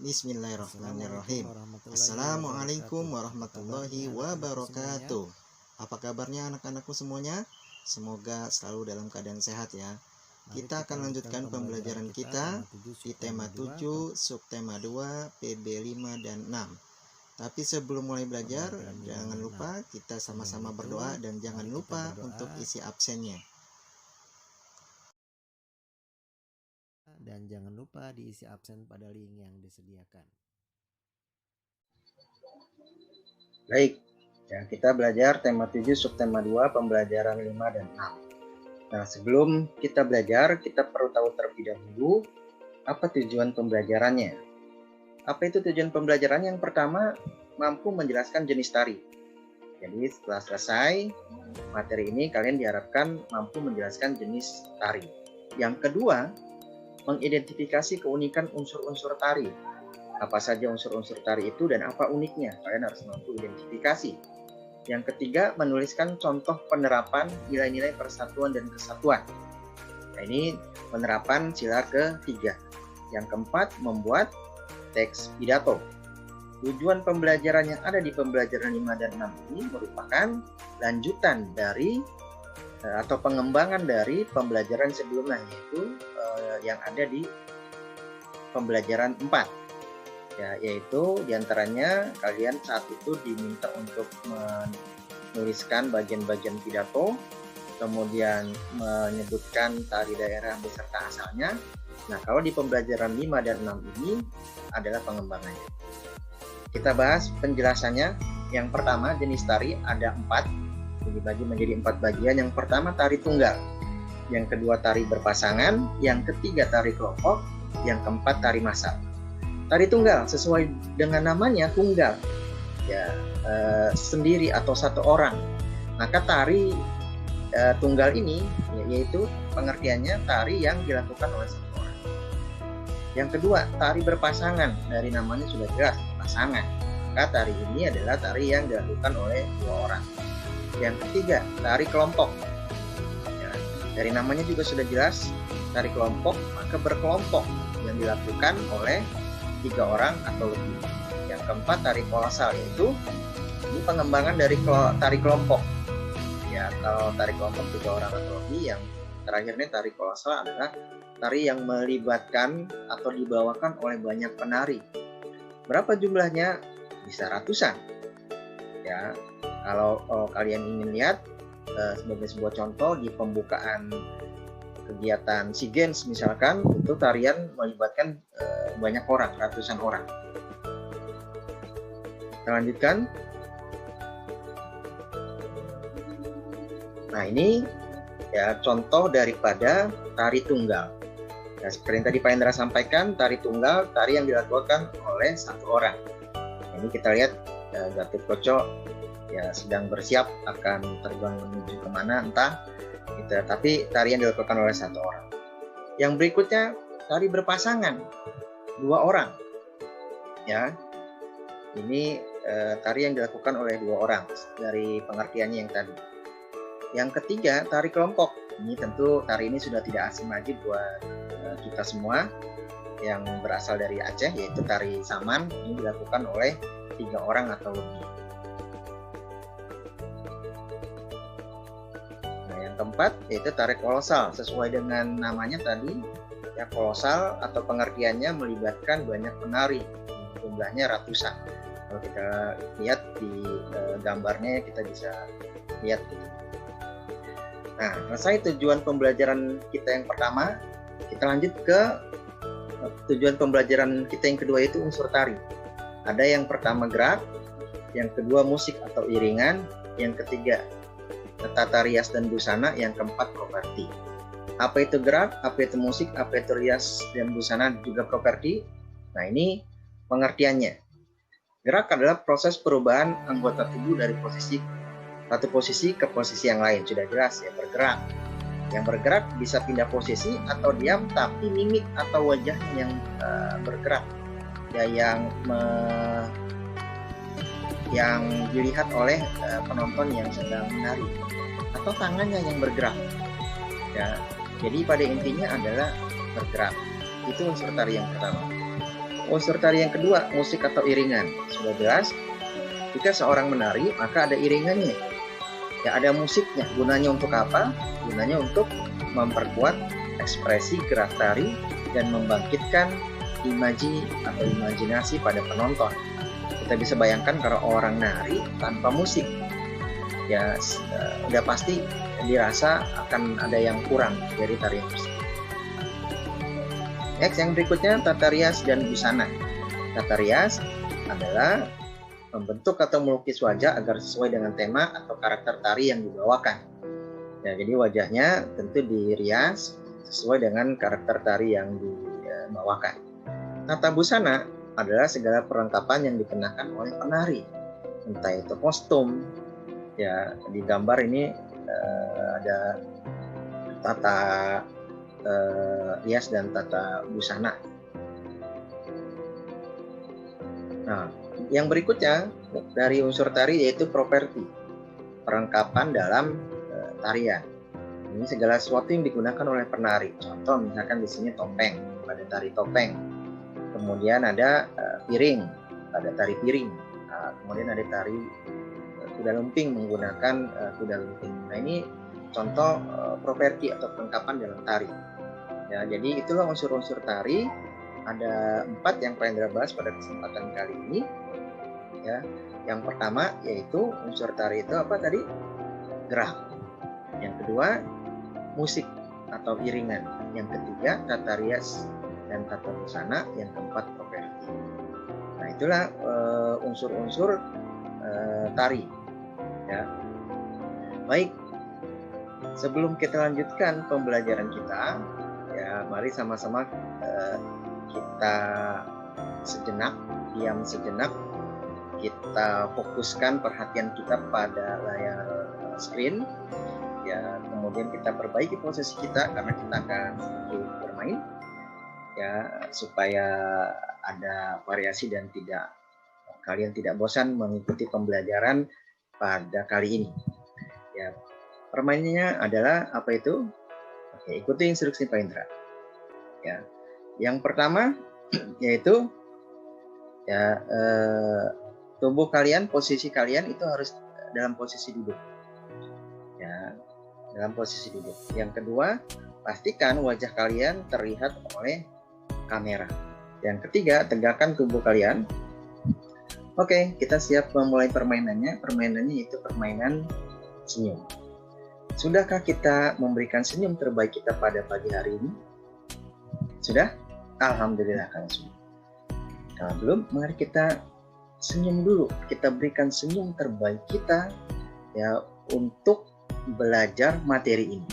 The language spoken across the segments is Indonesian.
Bismillahirrahmanirrahim. Assalamualaikum warahmatullahi wabarakatuh. Apa kabarnya anak-anakku semuanya? Semoga selalu dalam keadaan sehat ya. Kita akan lanjutkan pembelajaran kita di tema 7, subtema 2, PB 5 dan 6. Tapi sebelum mulai belajar, jangan lupa kita sama-sama berdoa dan jangan lupa untuk isi absennya. Dan jangan lupa diisi absen pada link yang disediakan. Baik, ya, kita belajar tema 7 subtema 2 pembelajaran 5 dan 6. Nah, sebelum kita belajar, kita perlu tahu terlebih dahulu apa tujuan pembelajarannya. Apa itu tujuan pembelajaran? Yang pertama, mampu menjelaskan jenis tari. Jadi setelah selesai materi ini, kalian diharapkan mampu menjelaskan jenis tari. Yang kedua, mengidentifikasi keunikan unsur-unsur tari. Apa saja unsur-unsur tari itu dan apa uniknya? Kalian harus mampu identifikasi. Yang ketiga, menuliskan contoh penerapan nilai-nilai persatuan dan kesatuan. Nah, ini penerapan sila ketiga. Yang keempat, membuat teks pidato. Tujuan pembelajaran yang ada di pembelajaran 5 dan 6 ini merupakan lanjutan dari atau pengembangan dari pembelajaran sebelumnya, yaitu yang ada di pembelajaran 4 ya, yaitu diantaranya kalian saat itu diminta untuk menuliskan bagian-bagian pidato, kemudian menyebutkan tari daerah beserta asalnya. Nah, kalau di pembelajaran 5 dan 6 ini adalah pengembangannya. Kita bahas penjelasannya. Yang pertama, jenis tari ada 4, dibagi menjadi 4 bagian. Yang pertama, tari tunggal. Yang kedua, tari berpasangan. Yang ketiga, tari kelompok. Yang keempat, tari massal. Tari tunggal sesuai dengan namanya, tunggal ya, sendiri atau satu orang. Maka tari tunggal ini yaitu pengertiannya tari yang dilakukan oleh satu orang. Yang kedua, tari berpasangan. Dari namanya sudah jelas, pasangan. Maka tari ini adalah tari yang dilakukan oleh 2 orang. Yang ketiga, tari kelompok. Ya, dari namanya juga sudah jelas, tari kelompok, maka berkelompok yang dilakukan oleh 3 orang atau lebih. Yang keempat, tari kolosal, yaitu ini pengembangan dari tari kelompok. Ya, kalau tari kelompok 3 orang atau lebih. Yang terakhirnya tari kolosal adalah tari yang melibatkan atau dibawakan oleh banyak penari. Berapa jumlahnya? Bisa ratusan. Ya, kalau kalian ingin lihat sebagai sebuah contoh di pembukaan kegiatan SEA Games misalkan, itu tarian melibatkan banyak orang, ratusan orang. Kita lanjutkan. Nah, ini ya contoh daripada tari tunggal. Nah, seperti yang tadi Pak Indra sampaikan, tari tunggal, tari yang dilakukan oleh satu orang. Ini kita lihat Gatotkaca ya sedang bersiap akan terbang menuju kemana entah gitu, tapi tari yang dilakukan oleh satu orang. Yang berikutnya, tari berpasangan 2 orang ya. Ini tari yang dilakukan oleh 2 orang dari pengertiannya yang tadi. Yang ketiga, tari kelompok. Ini tentu tari ini sudah tidak asing lagi buat kita semua yang berasal dari Aceh, yaitu tari saman. Ini dilakukan oleh 3 orang atau lebih. Nah, yang keempat yaitu tari kolosal. Sesuai dengan namanya tadi ya, kolosal atau pengertiannya melibatkan banyak penari, jumlahnya ratusan. Kalau kita lihat di gambarnya kita bisa lihat gitu. Nah, selesai tujuan pembelajaran kita yang pertama, kita lanjut ke tujuan pembelajaran kita yang kedua, yaitu unsur tari. Ada yang pertama gerak, yang kedua musik atau iringan, yang ketiga tata rias dan busana, yang keempat properti. Apa itu gerak, apa itu musik, apa itu rias dan busana, juga properti? Nah, ini pengertiannya. Gerak adalah proses perubahan anggota tubuh dari satu posisi ke posisi yang lain. Sudah jelas ya, bergerak. Yang bergerak bisa pindah posisi atau diam, tapi mimik atau wajah yang bergerak ya, yang dilihat oleh penonton yang sedang menari, atau tangannya yang bergerak ya. Jadi pada intinya adalah bergerak. Itu unsur tari yang pertama. unsur tari yang kedua, musik atau iringan. Sudah jelas, jika seorang menari, maka ada iringannya. Ya, ada musiknya. Gunanya untuk apa? Gunanya untuk memperkuat ekspresi gerak tari dan membangkitkan imaji atau imajinasi pada penonton. Kita bisa bayangkan kalau orang nari tanpa musik, ya udah pasti dirasa akan ada yang kurang dari tarian tersebut. Next, yang berikutnya tata rias dan busana. Tata rias adalah membentuk atau melukis wajah agar sesuai dengan tema atau karakter tari yang dibawakan. Ya, jadi wajahnya tentu dirias sesuai dengan karakter tari yang dibawakan. Tata busana adalah segala perlengkapan yang dikenakan oleh penari, entah itu kostum. Ya, di gambar ini ada tata rias dan tata busana. Nah, yang berikutnya dari unsur tari yaitu properti, perlengkapan dalam tarian. Ini segala sesuatu yang digunakan oleh penari. Contoh misalkan di sini topeng, pada tari topeng. Kemudian ada piring, pada tari piring. Kemudian ada tari kuda lumping menggunakan kuda lumping. Nah, ini contoh properti atau perlengkapan dalam tari. Ya, jadi itulah unsur-unsur tari. Ada 4 yang Pendra bahas pada kesempatan kali ini. Ya, yang pertama yaitu unsur tari itu apa tadi? Gerak. Yang kedua musik atau iringan. Yang ketiga tata rias dan tata busana. Yang keempat properti. Nah, itulah unsur-unsur tari. Ya, baik. Sebelum kita lanjutkan pembelajaran kita, ya mari sama-sama kita sejenak, diam sejenak, kita fokuskan perhatian kita pada layar screen, ya kemudian kita perbaiki posisi kita karena kita akan sedikit bermain, ya supaya ada variasi dan kalian tidak bosan mengikuti pembelajaran pada kali ini. Ya, permainannya adalah apa itu? Oke, ikuti instruksi Pak Indra. Ya, yang pertama yaitu ya tubuh kalian, posisi kalian itu harus dalam posisi duduk. Ya, dalam posisi duduk. Yang kedua, pastikan wajah kalian terlihat oleh kamera. Yang ketiga, tegakkan tubuh kalian. Oke, kita siap memulai permainannya. Permainannya itu permainan senyum. Sudahkah kita memberikan senyum terbaik kita pada pagi hari ini? Sudah? Alhamdulillah kalau sudah. Kalau belum, mari kita senyum dulu. Kita berikan senyum terbaik kita ya untuk belajar materi ini.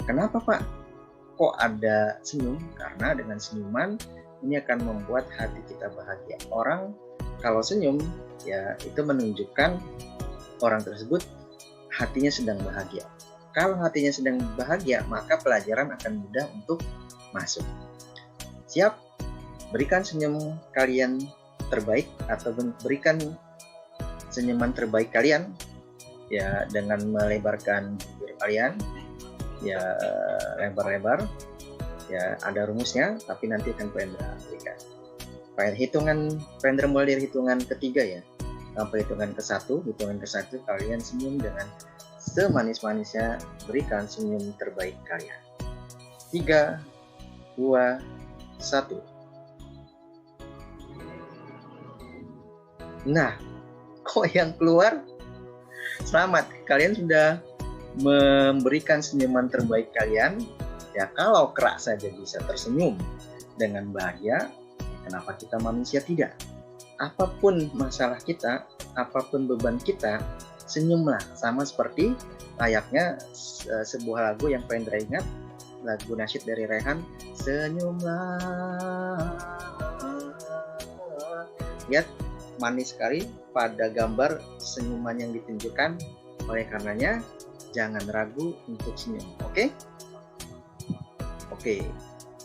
Kenapa, Pak? Kok ada senyum? Karena dengan senyuman ini akan membuat hati kita bahagia. Orang kalau senyum ya itu menunjukkan orang tersebut hatinya sedang bahagia. Kalau hatinya sedang bahagia, maka pelajaran akan mudah untuk masuk. Siap? Berikan senyum kalian terbaik atau berikan senyuman terbaik kalian ya dengan melebarkan bibir kalian ya lebar-lebar. Ya ada rumusnya, tapi nanti akan Pendra berikan. Pada hitungan Pendra mulai dari hitungan ketiga ya sampai hitungan ke-1. Hitungan ke-1 kalian senyum dengan semanis-manisnya, berikan senyum terbaik kalian. 3, 2, 1. Nah, kok yang keluar? Selamat, kalian sudah memberikan senyuman terbaik kalian. Ya, kalau kerak saja bisa tersenyum dengan bahagia, kenapa kita manusia tidak? Apapun masalah kita, apapun beban kita, senyumlah. Sama seperti layaknya sebuah lagu yang Pendra ingat, lagu nasyid dari Rehan, senyumlah. Lihat, manis sekali pada gambar senyuman yang ditunjukkan. Oleh karenanya, jangan ragu untuk senyum. Oke? Oke.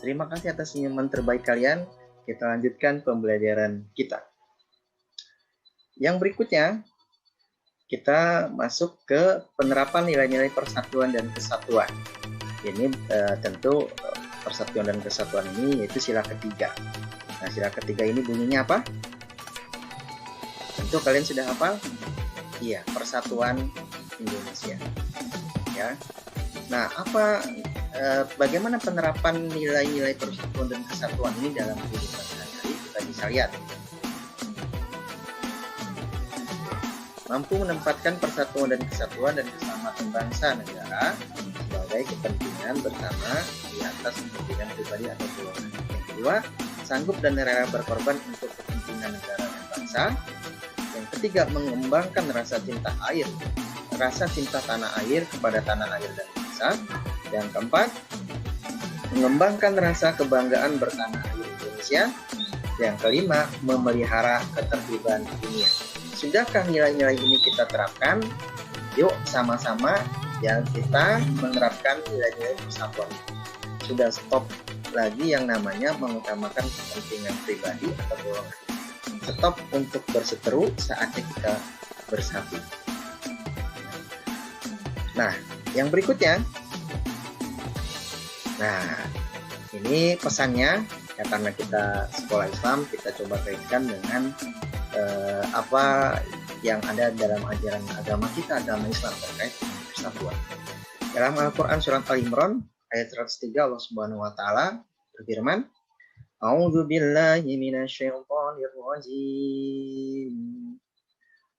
Terima kasih atas senyuman terbaik kalian. Kita lanjutkan pembelajaran kita. Yang berikutnya, kita masuk ke penerapan nilai-nilai persatuan dan kesatuan. Ini tentu persatuan dan kesatuan ini yaitu sila ketiga. Nah, sila ketiga ini bunyinya apa? Tentu kalian sudah hafal? Iya, Persatuan Indonesia. Ya. Nah, bagaimana penerapan nilai-nilai persatuan dan kesatuan ini dalam kehidupan sehari-hari? Kita bisa lihat. Mampu menempatkan persatuan dan kesatuan dan keselamatan bangsa negara sebagai kepentingan bersama di atas kepentingan pribadi atau golongan. Yang kedua, sanggup dan rela berkorban untuk kepentingan negara dan bangsa. Yang ketiga, mengembangkan rasa cinta air, rasa cinta tanah air kepada tanah air dan bangsa. Yang keempat, mengembangkan rasa kebanggaan bertanah air Indonesia. Yang kelima, memelihara ketertiban dunia. Sudahkah nilai-nilai ini kita terapkan? Yuk sama-sama ya kita menerapkan nilai-nilai persatuan. Sudah stop lagi yang namanya mengutamakan kepentingan pribadi atau golongan. Stop untuk berseteru, saatnya kita bersatu. Nah, yang berikutnya. Nah, ini pesannya ya, karena kita sekolah Islam, kita coba kaitkan dengan apa yang ada dalam ajaran agama kita, agama Islam terkait dengan persatuan. Dalam Al-Quran surat Al-Imran ayat 103 Allah Subhanahu wa taala berfirman, A'udzu billahi minasyaitonir rajim.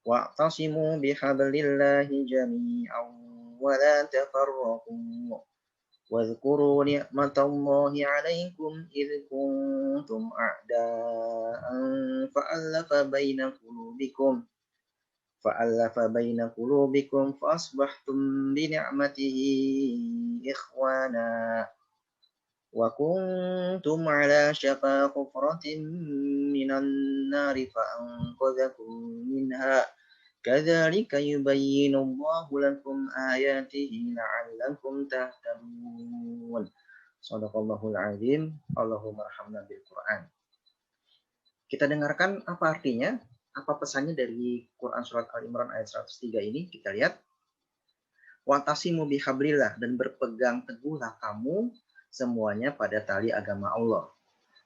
Wa'tasimu bihablillahi jami'an wa la tafarraqu. واذكروا نعمة الله عليكم إذ كنتم أعداء فألف بين قلوبكم فأصبحتم بنعمته إخوانا وكنتم على شفا حفرة من النار فأنقذكم منها كذلك يبين الله لكم آياته لعلكم تهتدون. Shadaqallahul azim. Allahumma arhamna bil Quran. Kita dengarkan apa artinya, apa pesannya dari Quran surat Al-Imran ayat 103 ini. Kita lihat. Wa'tasimu bihabrillah, dan berpegang teguhlah kamu semuanya pada tali agama Allah.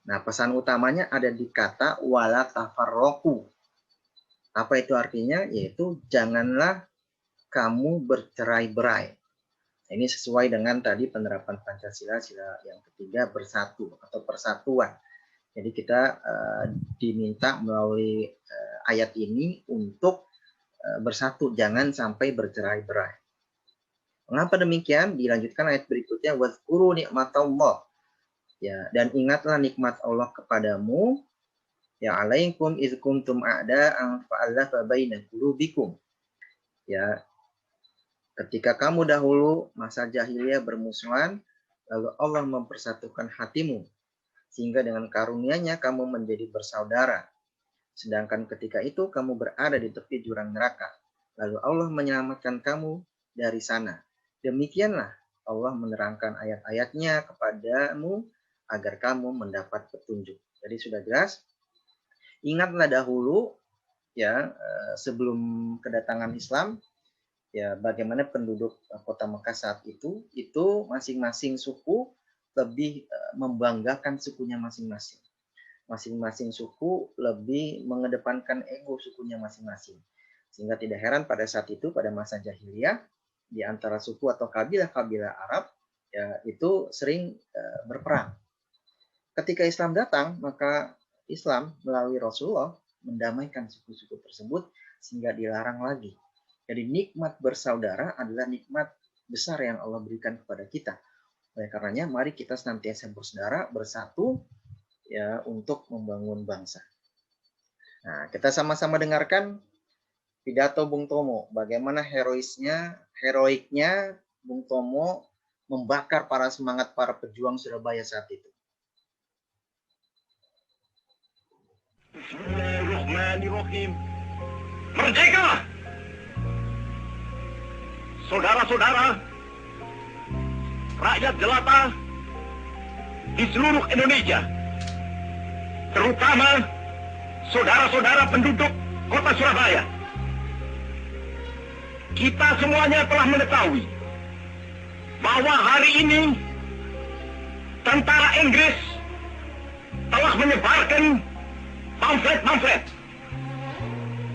Nah, pesan utamanya ada di kata wala tafarraqu. Apa itu artinya? Yaitu janganlah kamu bercerai-berai. Ini sesuai dengan tadi penerapan Pancasila, sila yang ketiga, bersatu atau persatuan. Jadi kita diminta melalui ayat ini untuk bersatu, jangan sampai bercerai-berai. Mengapa demikian? Dilanjutkan ayat berikutnya, wazkuru nikmatallah. Ya, dan ingatlah nikmat Allah kepadamu. Ya alaikum iz kuntum a'da'an fa'alafa baina qulubikum. Ya, ketika kamu dahulu masa jahiliyah bermusuhan, lalu Allah mempersatukan hatimu, sehingga dengan karunia-Nya kamu menjadi bersaudara. Sedangkan ketika itu kamu berada di tepi jurang neraka, lalu Allah menyelamatkan kamu dari sana. Demikianlah Allah menerangkan ayat-ayatnya kepadamu agar kamu mendapat petunjuk. Jadi sudah jelas. Ingatlah dahulu ya sebelum kedatangan Islam ya bagaimana penduduk kota Mekah saat itu masing-masing suku lebih membanggakan sukunya masing-masing. Masing-masing suku lebih mengedepankan ego sukunya masing-masing. Sehingga tidak heran pada saat itu pada masa jahiliyah di antara suku atau kabilah-kabilah Arab ya itu sering berperang. Ketika Islam datang, maka Islam melalui Rasulullah mendamaikan suku-suku tersebut sehingga dilarang lagi. Jadi nikmat bersaudara adalah nikmat besar yang Allah berikan kepada kita. Oleh karenanya mari kita senantiasa bersaudara, bersatu ya untuk membangun bangsa. Nah, kita sama-sama dengarkan pidato Bung Tomo, bagaimana heroiknya Bung Tomo membakar semangat para pejuang Surabaya saat itu. Bismillahirrahmanirrahim. Merdeka! Saudara-saudara, rakyat jelata di seluruh Indonesia, terutama saudara-saudara penduduk kota Surabaya. Kita semuanya telah mengetahui bahwa hari ini tentara Inggris telah menyebarkan pamflet-pamflet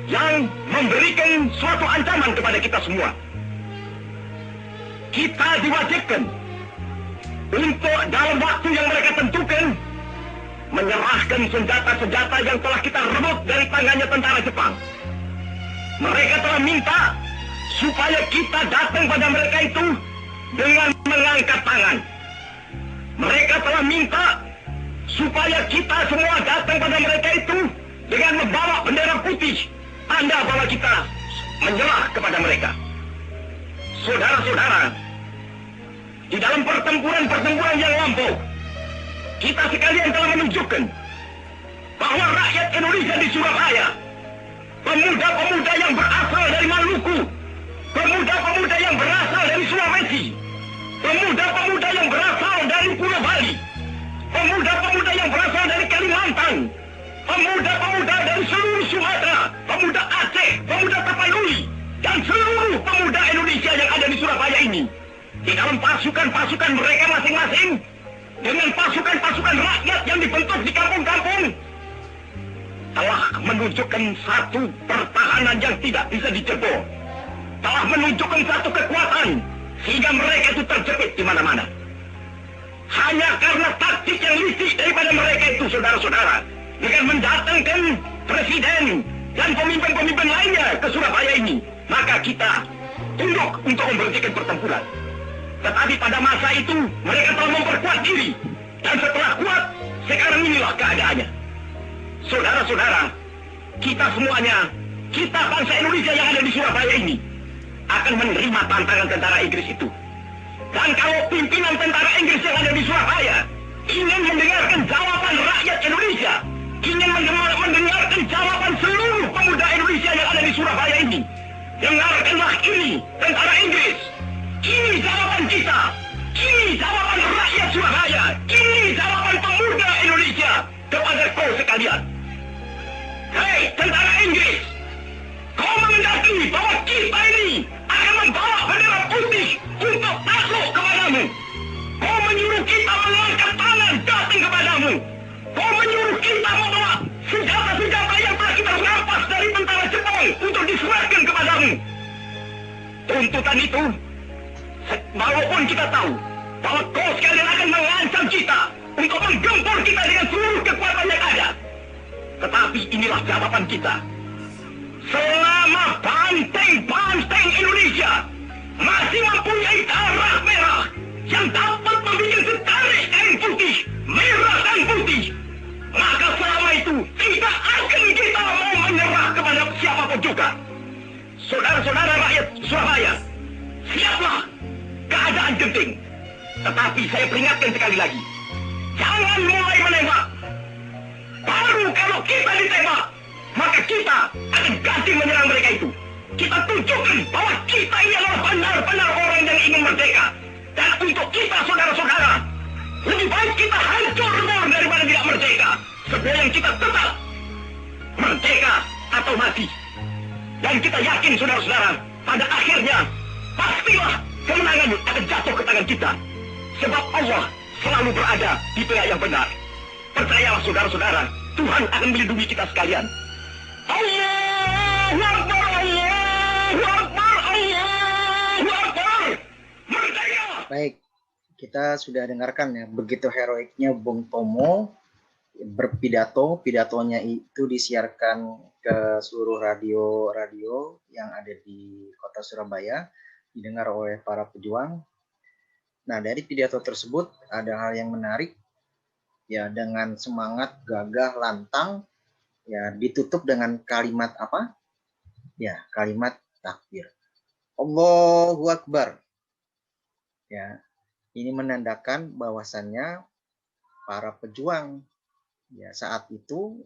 yang memberikan suatu ancaman kepada kita semua. Kita diwajibkan untuk dalam waktu yang mereka tentukan menyerahkan senjata-senjata yang telah kita rebut dari tangannya tentara Jepang. Mereka telah minta supaya kita datang pada mereka itu dengan mengangkat tangan. Mereka telah minta supaya kita semua datang pada mereka itu dengan membawa bendera putih, tanda bahwa kita menyerah kepada mereka. Saudara-saudara, di dalam pertempuran-pertempuran yang lampau, kita sekalian telah menunjukkan bahwa rakyat Indonesia di Surabaya, pemuda-pemuda yang berasal dari Maluku, pemuda-pemuda yang berasal dari Sulawesi, pemuda-pemuda yang berasal dari Pulau Bali, pemuda-pemuda yang berasal dari Kalimantan, pemuda-pemuda dari seluruh Sumatera, pemuda Aceh, pemuda Tapanuli, dan seluruh pemuda Indonesia yang ada di Surabaya ini, di dalam pasukan-pasukan mereka masing-masing, dengan pasukan-pasukan rakyat yang dibentuk di kampung-kampung, telah menunjukkan satu pertahanan yang tidak bisa dijebol, telah menunjukkan satu kekuatan sehingga mereka itu terjepit di mana-mana. Hanya karena taktik yang licik daripada mereka itu, saudara-saudara, dengan mendatangkan presiden dan pemimpin-pemimpin lainnya ke Surabaya ini, maka kita tunduk untuk memberhentikan pertempuran. Tetapi pada masa itu mereka telah memperkuat diri, dan setelah kuat, sekarang inilah keadaannya. Saudara-saudara, kita semuanya, kita bangsa Indonesia yang ada di Surabaya ini, akan menerima tantangan tentara Inggris itu. Dan kalau pimpinan tentara Inggris yang ada di Surabaya ingin mendengarkan jawaban rakyat Indonesia, ingin mendengarkan jawaban seluruh pemuda Indonesia yang ada di Surabaya ini, dengarkanlah ini, tentara Inggris. Ini jawaban kita. Ini jawaban rakyat Surabaya. Ini jawaban pemuda Indonesia kepada kau sekalian. Hei, tentara Inggris, kau mengendaki bahwa kita ini akan membawa bendera putih untuk takluk kepadamu. Kau menyuruh kita mengangkat tangan datang kepadamu. Kau menyuruh kita membawa senjata-senjata yang telah kita rampas dari tentara Jepang untuk diserahkan kepadamu. Tuntutan itu, walaupun kita tahu bahwa kau sekalian akan mengancam kita untuk menggempur kita dengan seluruh kekuatan yang ada, tetapi inilah jawaban kita. Selama banteng-banteng Indonesia masih mempunyai darah merah yang dapat membuat setarik kain putih, merah dan putih, maka selama itu tidak akan kita mau menyerah kepada siapapun juga. Saudara-saudara rakyat Surabaya, siaplah, keadaan genting. Tetapi saya peringatkan sekali lagi, jangan mulai menembak. Baru kalau kita ditembak, maka kita akan ganti menyerang mereka itu. Kita tunjukkan bahwa kita ini adalah benar-benar orang yang ingin merdeka. Dan untuk kita, saudara-saudara, lebih baik kita hancur daripada tidak merdeka. Sebelum kita tetap merdeka atau mati. Dan kita yakin, saudara-saudara, pada akhirnya pastilah kemenangan akan jatuh ke tangan kita. Sebab Allah selalu berada di pihak yang benar. Percayalah, saudara-saudara, Tuhan akan melindungi kita sekalian. Allahu Akbar, Allahu Akbar, Allahu Akbar. Merdeka! Baik, kita sudah dengarkan ya begitu heroiknya Bung Tomo berpidato. Pidatonya itu disiarkan ke seluruh radio yang ada di kota Surabaya, didengar oleh para pejuang. Nah, dari pidato tersebut ada hal yang menarik ya, dengan semangat gagah lantang ya, ditutup dengan kalimat apa? Ya, kalimat takbir. Allahu Akbar. Ya, ini menandakan bahwasannya para pejuang ya saat itu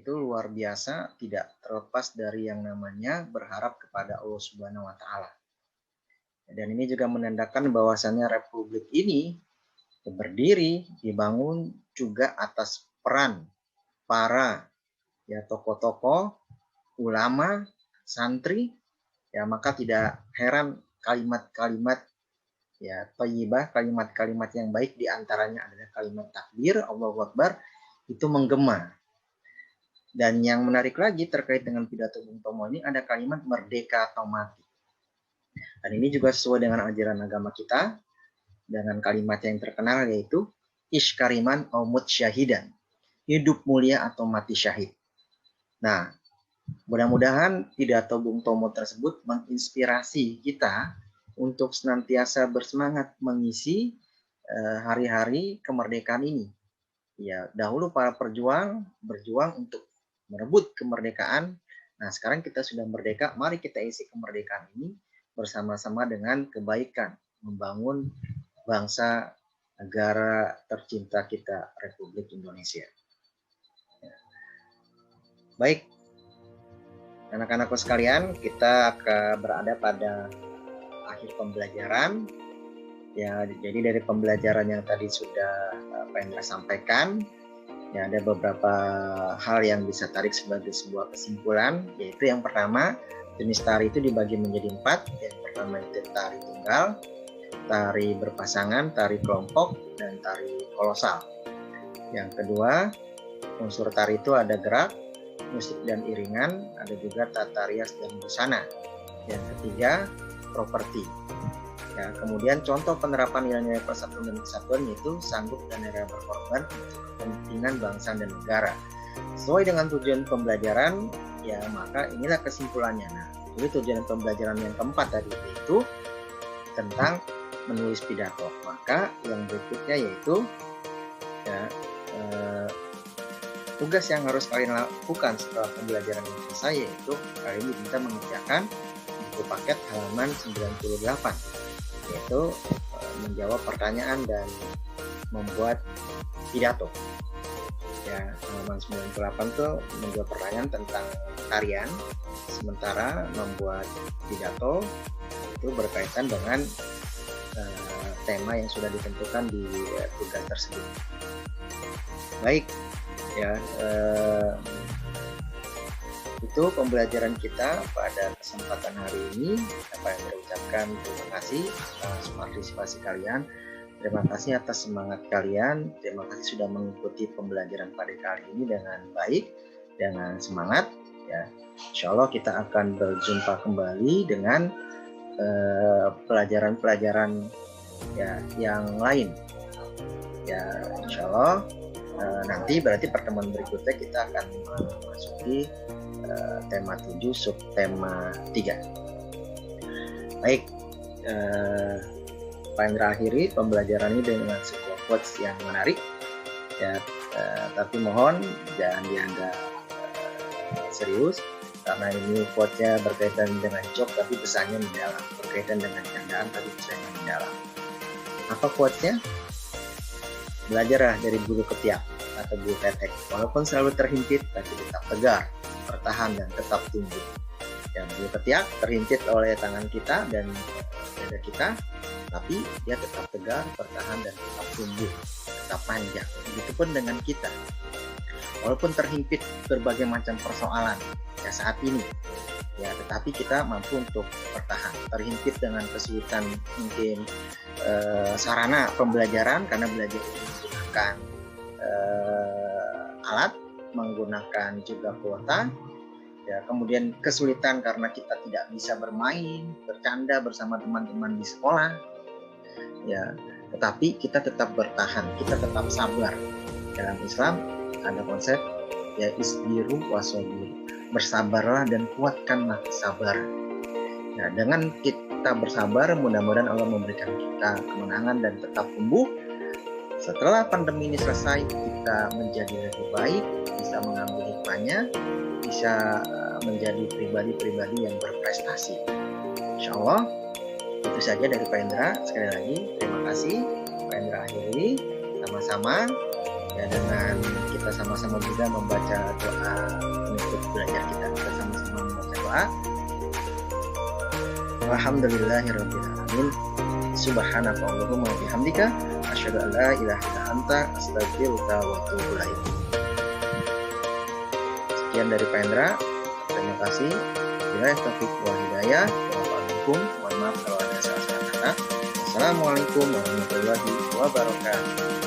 luar biasa, tidak terlepas dari yang namanya berharap kepada Allah Subhanahu wa taala. Dan ini juga menandakan bahwasannya republik ini berdiri, dibangun juga atas peran para ya tokoh-tokoh, ulama, santri, ya maka tidak heran kalimat-kalimat ya thayyibah, kalimat-kalimat yang baik diantaranya adalah kalimat takbir, Allahu Akbar, itu menggema. Dan yang menarik lagi terkait dengan pidato Bung Tomo ini ada kalimat merdeka atau mati. Dan ini juga sesuai dengan ajaran agama kita dengan kalimat yang terkenal yaitu ish kariman au mut syahidan. Hidup mulia atau mati syahid. Nah, mudah-mudahan pidato Bung Tomo tersebut menginspirasi kita untuk senantiasa bersemangat mengisi hari-hari kemerdekaan ini. Ya, dahulu para berjuang untuk merebut kemerdekaan. Nah, sekarang kita sudah merdeka, mari kita isi kemerdekaan ini bersama-sama dengan kebaikan, membangun bangsa negara tercinta kita, Republik Indonesia. Baik, anak-anakku sekalian, kita akan berada pada akhir pembelajaran. Ya, jadi dari pembelajaran yang tadi sudah Pak Indra sampaikan, ya ada beberapa hal yang bisa tarik sebagai sebuah kesimpulan, yaitu yang pertama, jenis tari itu dibagi menjadi 4. Yang pertama itu tari tunggal, tari berpasangan, tari kelompok, dan tari kolosal. Yang kedua, unsur tari itu ada gerak, musik dan iringan, ada juga tata rias dan busana. Yang ketiga, properti. Ya, kemudian contoh penerapan nilai-nilai persatuan dan kesatuan yaitu sanggup dan rela berkorban untuk kepentingan bangsa dan negara. Sesuai dengan tujuan pembelajaran, ya maka inilah kesimpulannya. Nah, jadi tujuan pembelajaran yang keempat tadi itu tentang menulis pidato. Maka yang berikutnya yaitu ya, tugas yang harus kalian lakukan setelah pembelajaran ini selesai yaitu kalian diminta mengerjakan buku paket halaman 98. Yaitu menjawab pertanyaan dan membuat pidato. Ya, halaman 98 itu menjawab pertanyaan tentang tarian, sementara membuat pidato itu berkaitan dengan tema yang sudah ditentukan di tugas tersebut. Baik, ya itu pembelajaran kita pada kesempatan hari ini. Apa yang saya ucapkan terima kasih atas partisipasi kalian, terima kasih atas semangat kalian, terima kasih sudah mengikuti pembelajaran pada kali ini dengan baik, dengan semangat. Ya, insya Allah kita akan berjumpa kembali dengan pelajaran-pelajaran ya yang lain. Ya, insya Allah nanti berarti pertemuan berikutnya kita akan memasuki tema 7 subtema 3. Baik, Pak Indra akhiri pembelajaran ini dengan sebuah quotes yang menarik ya, tapi mohon jangan dianggap serius karena ini quotes-nya berkaitan dengan joke tapi pesannya mendalam, berkaitan dengan candaan tapi pesannya mendalam. Apa quotes-nya? Belajarlah dari bulu ketiak atau bulu tetek, walaupun selalu terhimpit tapi tetap tegar, bertahan dan tetap tumbuh. Yang bulu ketiak terhimpit oleh tangan kita dan dada kita, tapi dia tetap tegar, bertahan dan tetap tumbuh, tetap panjang. Begitupun dengan kita, walaupun terhimpit berbagai macam persoalan ya saat ini, ya tetapi kita mampu untuk bertahan. Terhimpit dengan kesulitan mungkin sarana pembelajaran karena belajar menggunakan alat, menggunakan juga kuota. Ya, kemudian kesulitan karena kita tidak bisa bermain, bercanda bersama teman-teman di sekolah. Ya, tetapi kita tetap bertahan, kita tetap sabar. Dalam Islam ada konsep ya isbiru wasobir, bersabarlah dan kuatkanlah sabar. Ya, dengan kita bersabar, mudah-mudahan Allah memberikan kita kemenangan dan tetap tumbuh. Setelah pandemi ini selesai, kita menjadi lebih baik, bisa mengambil hikmahnya, bisa menjadi pribadi-pribadi yang berprestasi. Insya Allah itu saja dari Pak Indra. Sekali lagi terima kasih Pak Indra akhiri sama-sama ya, dengan kita sama-sama juga membaca doa penutup belajar kita sama-sama membaca doa. Alhamdulillahirabbil alamin. Subhanakallahumma wa bihamdika asyhadu an la ilaha illa anta astaghfiruka wa atubu ilaik. Sekian dari Pak Indra. Terima kasih. Billahi taufiq wal hidayah. Wassalamualaikum. Mohon maaf kalau ada salah-salah kata. Assalamualaikum warahmatullahi wabarakatuh.